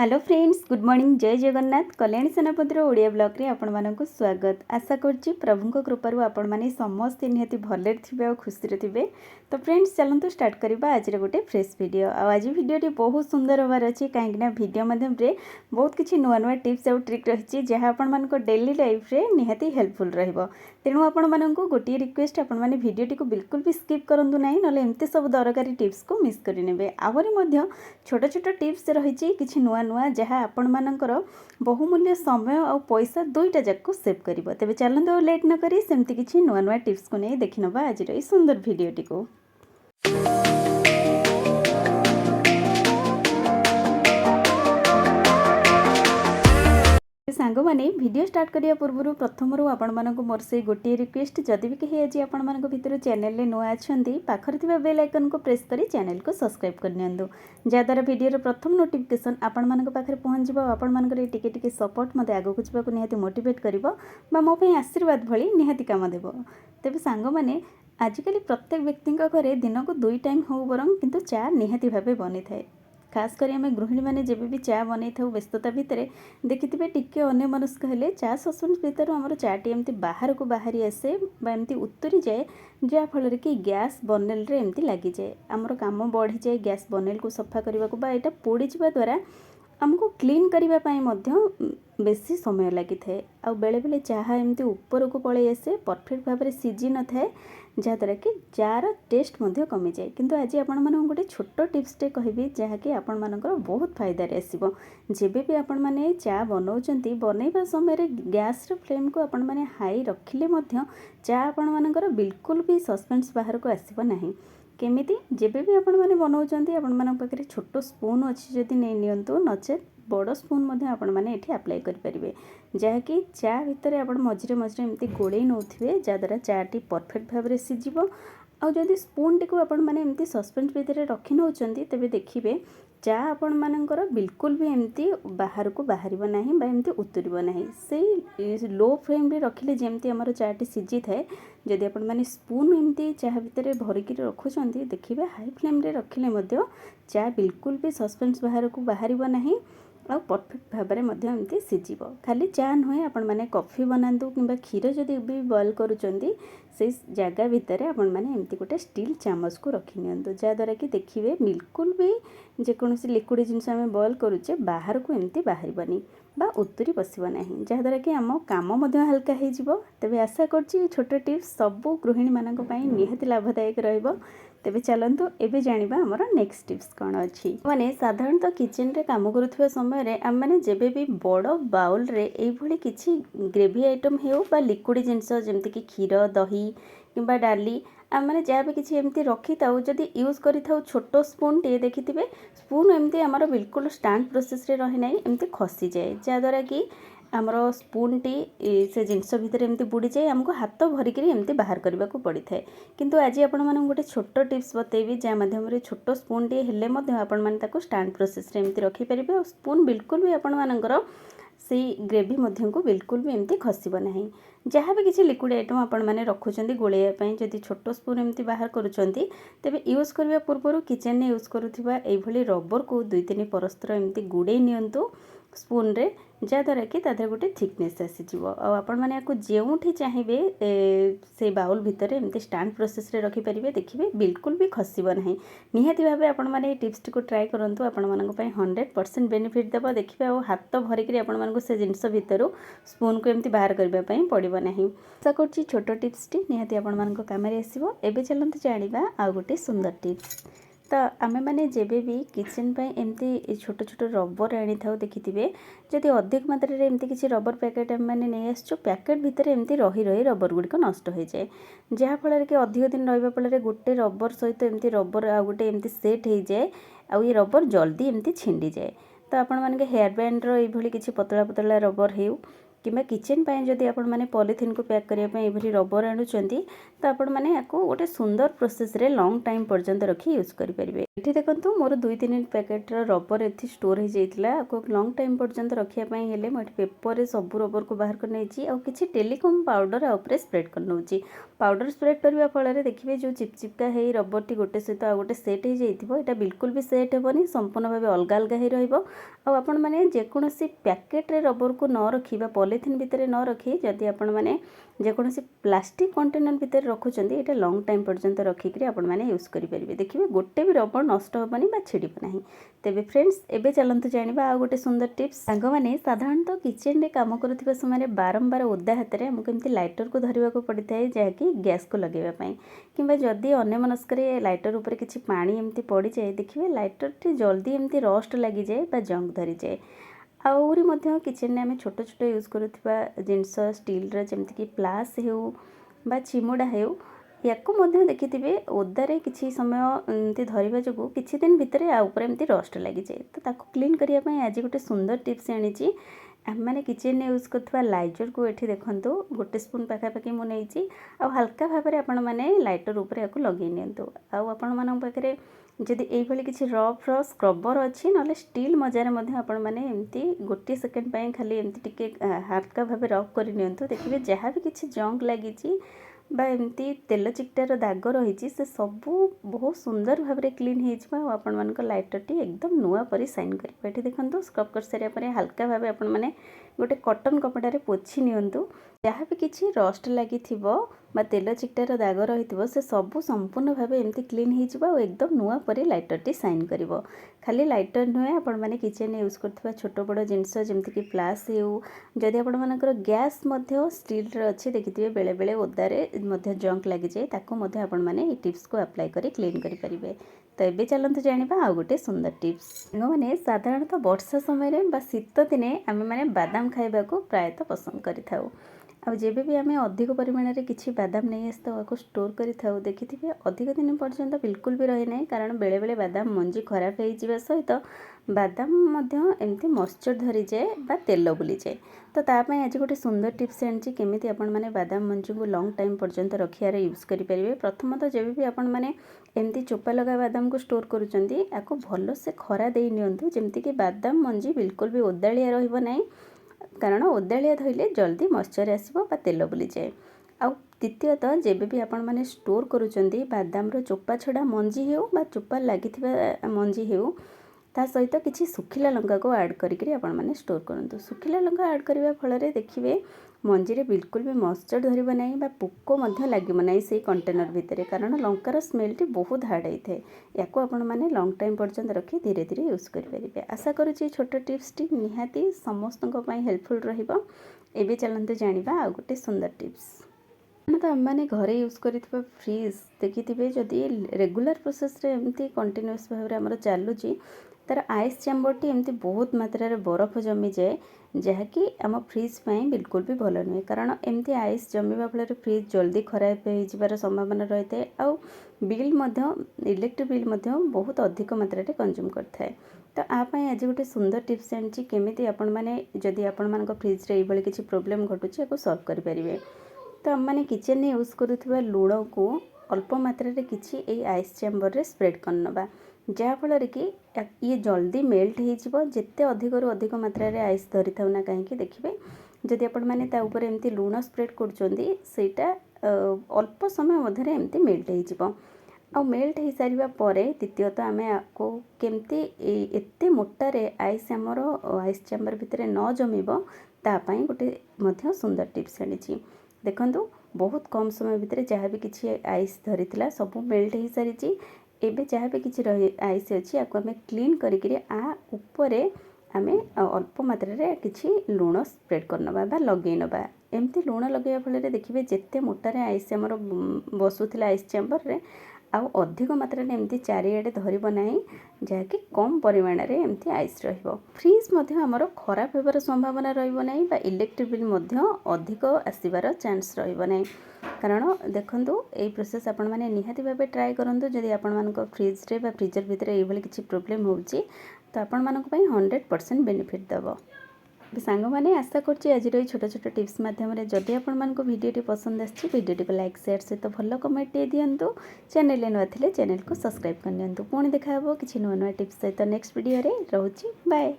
Hello friends, good morning. जय Jagannath. Kalyani सेनापतिर Odia blog रे आपण मानक स्वागत। आशा करछि प्रभुଙ୍କ कृपारु आपण माने समस्त निहति भले थिबे और खुशी रे थिबे। तो फ्रेंड्स चलंतु स्टार्ट करबा आज रे गोटे फ्रेश वीडियो। आज वीडियोटी बहुत सुंदर होबार अछि काहेकि वीडियो माध्यम रे बहुत किछि नुआ नुआ टिप्स और ट्रिक रहिछि जहा आपण मानको डेली लाइफ रे निहति हेल्पफुल रहइबो। तेणु आपण माननको गोटे रिक्वेस्ट, आपण माने वीडियोटी को बिल्कुल भी स्किप करंतु नाही, नले एमते सब दरकारी टिप्स को मिस करि नेबे। आवरी मध्य छोट छोट टिप्स रहिछि किछि नुआ नुआ जहाँ आपण मानकर बहुमूल्य समय और पैसा दुईटा जाक सेव करिवो। तेबे चलंतु लेट न करी सेमती किछि नुआ नुआ टिप्स को नै देखिनबा आज रे सुंदर वीडियोटी को। सांग माने वीडियो स्टार्ट करिया पूर्व प्रथम आपण मानक मोर से गोटे रिक्वेस्ट, जदि भी कहीं आज आपण मानक भितर चैनल रे नुआ अछंती पाखर थिबा बेल आइकन को प्रेस करी चैनल को सब्सक्राइब कर नियंतु, जा द्वारा वीडियो रो प्रथम नोटिफिकेशन आपण मानक पाखरे पहुंच जिवो। आपण मानक रे टिके टिके सपोर्ट मते आगो को जिबाको निहाती मोटिवेट करिवो बा मो पे आशीर्वाद भली निहाती काम देबो। तेबे सांग माने आजिकली प्रत्येक व्यक्ति घरे दिन को 2 टाइम हो बरं किंतु चा निहाती भाबे बनी थाए। खास करी आम गृहिणी मैंने जब भी चा बन था व्यस्तता भितर देखिथे टिके अन्य मनस्क हेले चा सस्पेंस भितर आम चाटी एमती बाहर को बाहरी आसे एमती उत्तरी जाए, जहाँफल कि गैस बर्नेल रे एमती लगी जाए, आमर काम बढ़ी जाए। गैस बर्नेल को सफा करने को बा पोड़ी जा द्वारा आमको क्लीन करने बेसी समय लगी थाए। आ बेले बेले चाहा एमती ऊपर को पलि आसे, परफेक्ट भाव में सीझी न थाए, जहाँद्वारा कि जार टेस्ट कमी जाए। किंतु आज आपण मानक गोटे छोट टिप्सटे कहबी जहाँकि आपण मानकर बहुत फायदा आसो। जेबे भी आपण माने चा बनाउछंती बनैबा समय रे गैस रो फ्लेम को आपण माने हाई रखिले मध्य चा आपण मानकर बिल्कुल भी सस्पेंस बाहर को आसीबो नाही। केमिति जेबे भी आपण माने बनाउछंती आपण मानक पाखरे छोट स्पून अछि जदि नै नियंतु, नचेत बड़ स्पून मध्य आपण माने एठी अप्लाई करि परिबे, जहाँकि चा भितर आपण मझिरे मझिरे एमती गोळेई नउथिबे, जहाँद्वारा चाटी परफेक्ट भाव में सीझिबो। आ जदि स्पून टी को आपण माने एमती सस्पेंस भितर रखि नउछंती तेबे देखिबे चा आपण मानकर बिल्कुल भी एमती बाहर को बाहरिबो नाही बा एमती उतरिबो नाही। से लो फ्लेम रे रखिले जेमती हमर चाटी सीझी थाए, जदि आपण माने स्पून एमती चा भितर भरिकी रखुछंती देखिबे हाई फ्लेम रे रखिले मध्य चा बिल्कुल भी सस्पेंस बाहर को बाहरिबो नाही और परफेक्ट भाव में एमती सीझिबो। खाली चा नुहे, आपण माने कॉफी बनातु किंबा क्षीर जदि भी बॉयल करूचंती से जगह भितर आपण माने एमती गोटे स्टील चामच को रखि नियंतु, जहाँद्वारा कि देखिए बिल्कुल भी जेकोसी लिक्विड जिनस आम बॉयल करुचे बाहर को एमती बाहरबनी बा उत्तरी बसब नहीं, जहाँद्वारा कि आम काम हल्का हो। तेबे आशा करछि छोट टिप्स सबू गृहिणी मानक पई निहाती लाभदायक रहिबो। तेबे चलंतु एबे जानिबा हमर नेक्स्ट टिप्स कौन अछि। माने साधारणतः किचन रे काम करुवा समय रे आम माने जेबे भी बड़ बाउल रे एई भली किछि ग्रेवी आइटम हेउ बा लिक्विड जिनस जेमति कि क्षीर दही किंबा डाली आम मैंने जहाँ भी किसी एमती रखी था जदि यूज करी छोट स्पून टे देखिथे स्पून एमती आमर बिल्कुल स्टांड प्रोसेस रे रही ना, एमती खसी जाए, जहाँद्वारा कि आमर स्पून टी से जिनस भितर एमती बुड़ी जाए, आमको हाथ भरिक एमती बाहर करने को पड़ी थाए। किंतु आज आपण मानक गोटे छोट टिप्स बतेबी जहाँ माध्यम छोट स्पून टी हेले मध्य आपण माने ताको स्टांड प्रोसेस रे एमती रखी परिबे और स्पून बिल्कुल भी आपण मानकर से ग्रेवी मध्य को बिल्कुल भी एमती खसब नहीं। जहाँ भी किसी लिक्विड आइटम आपण माने रखुचंदी गोलेया जदि छोट स्पून एमती बाहर करुचंती तेबे यूज करबा पूर्व किचन ने यूज करुथिबा एभली रबर को 2-3 परस्तर एमती गुड़े नियंतु स्पून रे, जहाँद्वारा कि तादर गोटे थिकनेस आसीजिवो। और आपण माने याको जेउठी चाहिए से बाउल भितर एमती स्टांड प्रोसेस रे रखि परिबे, देखिबे बिल्कुल भी खसब नहीं। निहाती भाबे आपण माने टिप्स को ट्राई करंतु, आपण मानक पई 100% बेनिफिट देबो। देखिबे और हाथ भरिक आपण मानक से जिनस भितर स्पून को एमती बाहर करबा पई पड़िबो नहीं। आशा करछि छोट टिप्स टी निहाती आपण मानक काम रे आसीबो। एबे चलंतु जानिबा आ गोटे सुंदर टिप्स। तो आमे माने जेबे भी किचन पे एमती छोट छोट रबर आनी था देखिथे, जदि अधिक मात्रा रे एमती किसी रबर पैकेट आम मैंने नहीं आसो पैकेट भितर एमती रही रही रबर गुड़िक नष्ट हो जाए, जहाँफल कि अधिक दिन रहा फल गोटे रबर सहित एमती रबर आ गोटे एमती सेट हो जाए, आउ ये रबर जल्दी एमती छिंडी जाए। तो आपण माने हेयर बैंड रो एभली किसी पतला पतला रबर हेउ किंबा किचन पाए जदि आपण माने पॉलिथिन को पैक करिया पई एभली रबर आनुचंती तो आपण माने याको गोटे सुंदर प्रोसेस रे लॉन्ग टाइम पर्यंत रखी यूज करि परिबे। एठी देखंतु मोर 2-3 पैकेट रबर एथि स्टोर हो जाइतला, को लॉन्ग टाइम पर्यंत रखिया पई हेले म पेपर रे सब रबर को बाहर कर नैची और किछि टेलीकॉम पाउडर आ ऊपर स्प्रेड कर नउची। पाउडर स्प्रेड करने फल देखिए जो चिपचिपका है रबरटी गोटे सहित आ गोटे सेट हो जाइए बिल्कुल भी सेट हेनी संपूर्ण भाव अलग अलग ही रपण मैंने जेकोसी पैकेट्रे रबर को न रखी पॉलिथिन भितर न रखी जदि आपण मैंने जेकोसी प्लास्टिक कंटेनर भितर रखुंट ये लंग टाइम पर्यंत रखिक आपण मैंने यूज करेंगे देखिए गोटे भी रबर नष्ट हेनी छिड़ब ना तेरे फ्रेंड्स एवं चलते जाना आ गोटे सुंदर टिप्स सांग मैंने साधारणतः किचेन रे काम करुवा समय बारंबार ओदा हाथ में आमको एमती लाइटर को धरने को पड़ी था जहाँकि गैस को लगेवाई कि जदि अन्य मनस्क लाइटर उपर किसी पानी एमती पड़ जाए देखिए लाइटर टी जल्दी एमती रस्ट लगी जाए जंग धरी जाए आहरी किचेन में आम छोट छोट यूज करुवा जिनस स्टील जमीक प्लास हो चिमुड़ा हो या देखिए ओदारे किसी समय एमती धरवा जो किसी दिन भितर आउपर एमती रस्ट लगी जाए तो ताको क्लीन करने आज गोटे सुंदर टिप्स आनी मैंने किचेन में यूज करथुवा लाइजर को ये देखूँ गोटे स्पून पाखापाखि मुझे आ हल्का भाव में आपण मैंने लाइटर उपर या लगे निंतु पाखे जदि ये किसी रफ स्क्रबर अच्छी ना स्टील मजार मैंने एमती गोटे सेकेंड खाली एमती टिके हल्का भाव रफ कर देखिए जहाँ भी किसी जंग लगी एमती तेल चिकटार दाग रही से सबू बहुत सुंदर भाव में क्लीन हो लाइटर टी एकदम नुआ परी साइन कर देखो स्क्रब कर सारे हल्का भाव आपण मैंने गोटे कॉटन कपड़े पोछि नियंतु जहाँ भी किसी रस्ट लगी तेल चिकटार दाग रही से सबू संपूर्ण भाव एमती क्लीन हो एकदम नुआ परी लाइटर टी साइन कर खाली लाइटर नुहे आपण मैंने किचेन यूज करथुवा छोट बड़ जिनस जमीक प्लास हो जदि आपण मानकर गैस स्टील अच्छे देखिए बेले बेले ओदारे जंक लगी जाए ताको आपण मैंने टिप्स को अप्लाई करी क्लीन करेंगे तो ये चलते जाना आ गोटे सुंदर टिप्स मैंने साधारणतः वर्षा समय शीत दिने आम मैंने बादाम खाइबा को प्रायतः पसंद करि जब भी आम अधिक परिमाण में किसी बादाम नहीं आसता स्टोर कर देखिए अधिक दिन पर्यंत बिल्कुल भी रही ना कारण बेले बेले बादाम मंजी खराब हो सहित बादाम एमती मॉइस्चर धरी जाए बा तेल बुली जाए तो तापाई आज गोटे सुंदर टिप्स आनी केमी आपण मैंने बादाम मंजी को लंग टाइम पर्यंत रखियार यूज करेंगे प्रथमतः जब भी आपण मैंने एमती चोपा लगा बादाम को स्टोर करुँच आपको भल से खरा दे नियंतु जमीक बादाम मंजी बिल्कुल भी ओदालिया रहिबो नाही कारण ओदालिया धोइले जल्दी मॉइस्चर आसो तेल बुली जाए आ द्वितीयतः जब भी आपण मैंने स्टोर करुँच बादाम चोपा छड़ा मंजी हो बा चोपा लगी मंजी हो ता सहित किसी सुखिला लंका को ऐड करिकरी आपण मैंने स्टोर करूँ सुखिला लंका ऐड करने फल देखिए मंजी रे बिल्कुल भी मॉइस्चर धरब ना पोक लगे से कंटेनर भितर कारण लंकार स्मेल टी बहुत हार्ड होता है या आपण मैंने लंग टाइम पर्यंत रखी धीरे धीरे यूज करेंगे आशा करुँच छोट टिप्स टी निहाती समस्त हेल्पफुल रही चलते जाना आ गोटे सुंदर टिप्स तो आम मैंने घरे यूज कर फ्रिज देखिए जदि रेगुलर प्रोसेस रे एमती कंटिन्यूअस भाव में आमर चलुची तार आइस चैम्बर टी एमती बहुत मात्रा रे बरफ जमी जाए जहाँकि आम फ्रिज में बिल्कुल भी भल नुहे कारण एमती आइस जमीवा फल फ्रिज जल्दी खराब हो संभावना रही है आउ बिल इलेक्ट्रिक बिल बहुत अधिक मात्रा रे कंज्यूम करता है तो आपाई आज गोटे सुंदर टिप्स आनी केमी आपण मैंने जदि आपण मान फ्रिज रे ये किसी प्रोब्लेम घटुची या सल्व करेंगे तो आम मैंने किचेन में यूज करुवा लुण को अल्प मात्रा रे किसी ए आइस चैम्बर रे स्प्रेड करनबा जहाँफल कि ये जल्दी मेल्ट हो जिते अधिक रु अधिक मात्रा रे आइस धरी था ना कहीं देखिए जदि आपण मैंने ऊपर एमती लुण स्प्रेड करा अल्प समय मध्य एमती मेल्ट हो मेल्ट हो सारा पर द्वितीयतः आम को केमती एते मोटारे आइस आमर आइस चैम्बर भितर न जमीब तापाई गोटे सुंदर टिप्स आनी देखंतु बहुत कम समय भितर जहाँ भी किसी आइस धरी सब मेल्ट हो सारी एबे जहाँ भी किसी आइस अच्छी आपको आम क्लीन करी ऊपर आम अल्प मात्रा रे किसी लुण स्प्रेड करनबा बा लगे नबा एमती लुण लगे फल देखिए जिते मोटारे आइस आमर बसुला आइस चैम्बर रे आउ अधिक मात्रा एमती चारिआडे धरब ना जहाँकि कम परिमाण रे एमती आइस रहिबो फ्रिज आमर खराब होबार संभावना रहिबो नाही बा इलेक्ट्रिक बिल अधिक आसीबार चांस रहिबो नाही कारण देखंतु ए प्रोसेस आपण माने निहाती भाबे ट्राई करंतु जदि आपण मानक फ्रिज रे बा फ्रीजर भितर ए भली किछि प्रॉब्लम होउची तो आपण मानक पई 100% बेनिफिट देबो सांग मैंने आशा करुँच आज छोट छोट टिप्स मध्यम जदि आपण मानक वीडियोटी पसंद आछि वीडियोटी को लाइक शेयर सहित भल कमेंट दिंतु चैनल नुआ चैनल को सब्सक्राइब कर दिंतु पुणी देखा किसी नुआ नुआ टिप्स सहित नेक्स्ट वीडियो रे रहूची बाय।